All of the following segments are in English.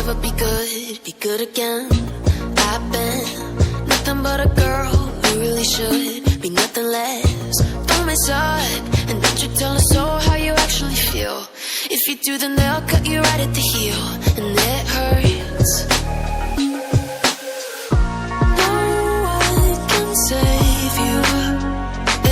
never be good again. I've been nothing but a girl who really should be nothing less. Don't mess up, and don't you tell us so how you actually feel. If you do, then they'll cut you right at the heel, and it hurts. No one can save you.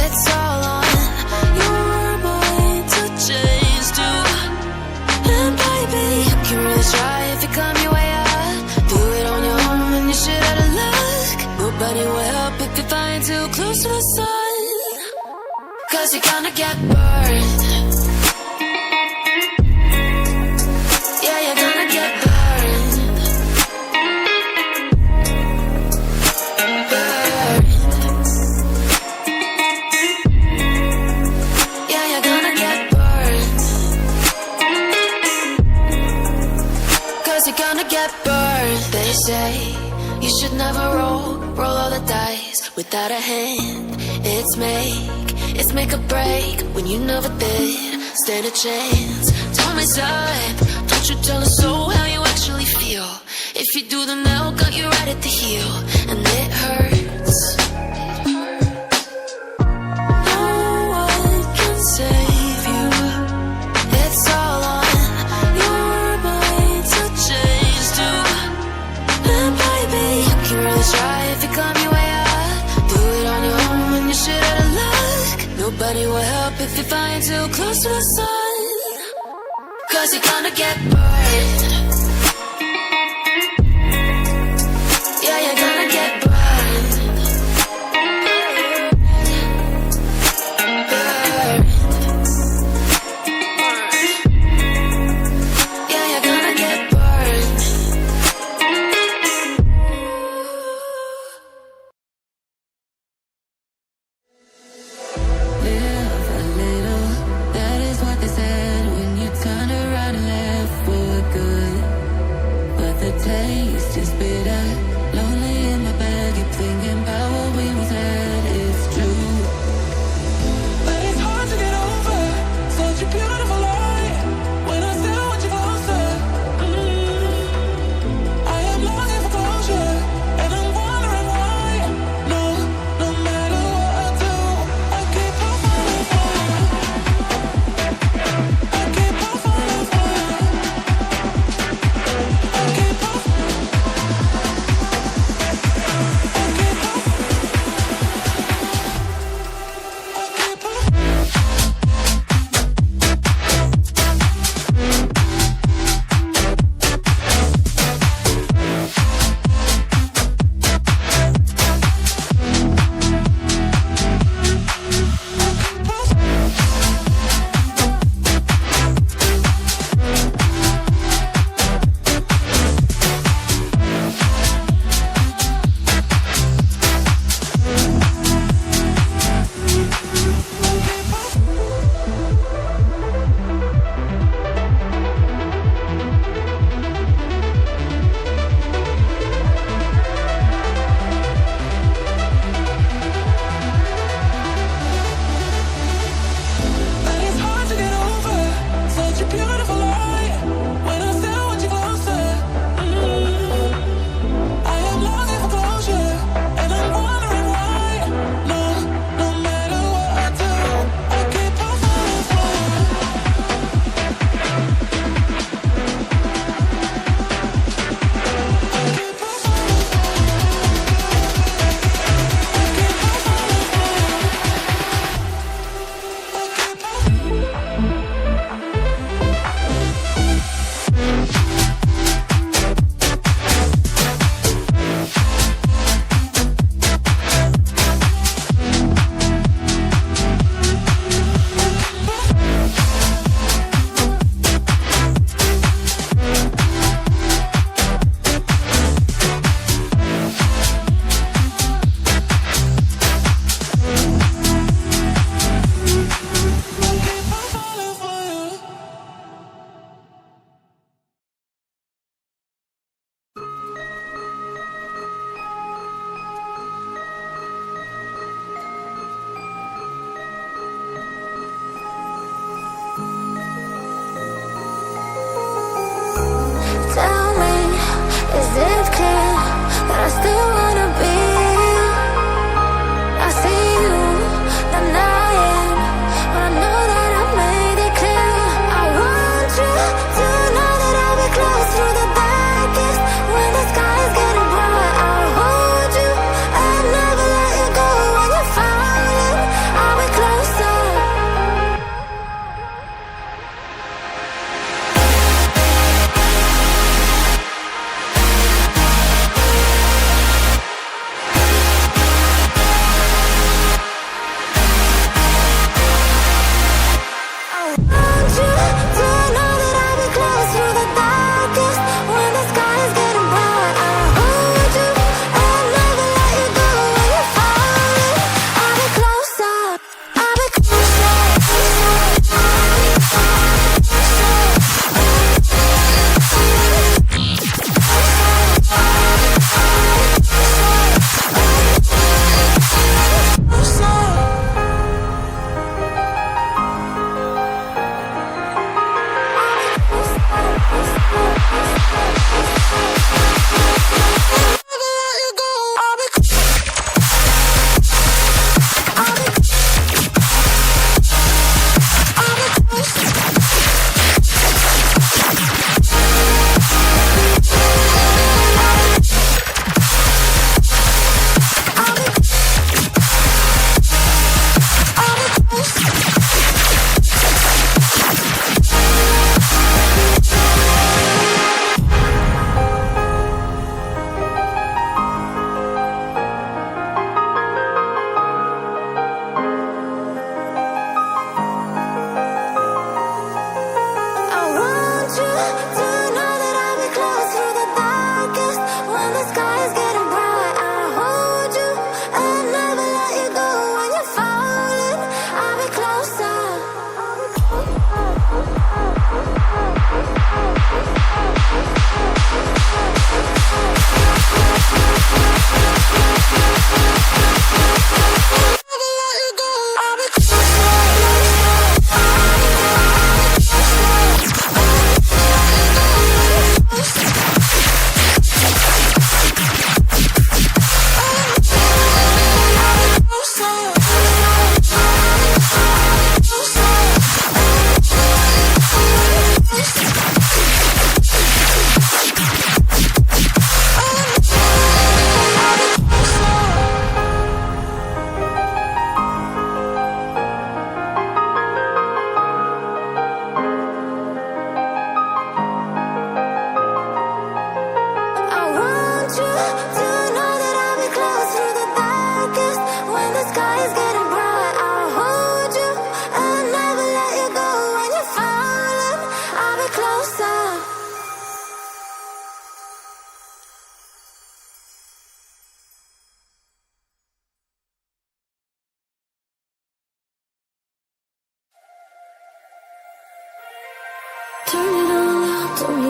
It's all on your mind to change too. And baby, you can really try if you climb your way up. Do it on your own and you're shit out of luck. Nobody will help if you're flying too close to the sun. 'Cause you're gonna get burned. Yeah, you're gonna get burned. Burned. Yeah, you're gonna get burned. 'Cause you're gonna get burned. They say you should never roll all the dice without a hand. It's make or break when you never did stand a chance. Don't mess up, don't you tell us so how you actually feel. If you do, then they'll cut you right at the heel, and it hurts. No one can save you. It's all on your mind to change too. And baby, you can really try if you climb your way up. Do it on your own and you're shit out of luck. Nobody will help if you're flying too close to the sun. 'Cause you're gonna get burned. Yeah, you're gonna get burned. Burned. Yeah, you're gonna get burned. Live a little, that is what they said when you turned around and left for good. But the taste is bitter, lonely in my bed, keep thinking about what we once had. It's true, but it's hard to get over such a beautiful lie. When I still want you closer, I am longing for closure, and I'm wondering why. No matter what I do, I keep on falling for you. I keep on falling for you. I keep on. I keep on.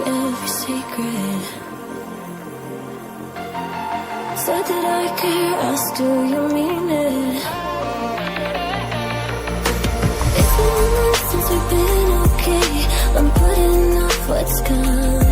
every secret. Said that I care, asked do you mean it? It's been months since we've been okay. I'm putting off what's coming.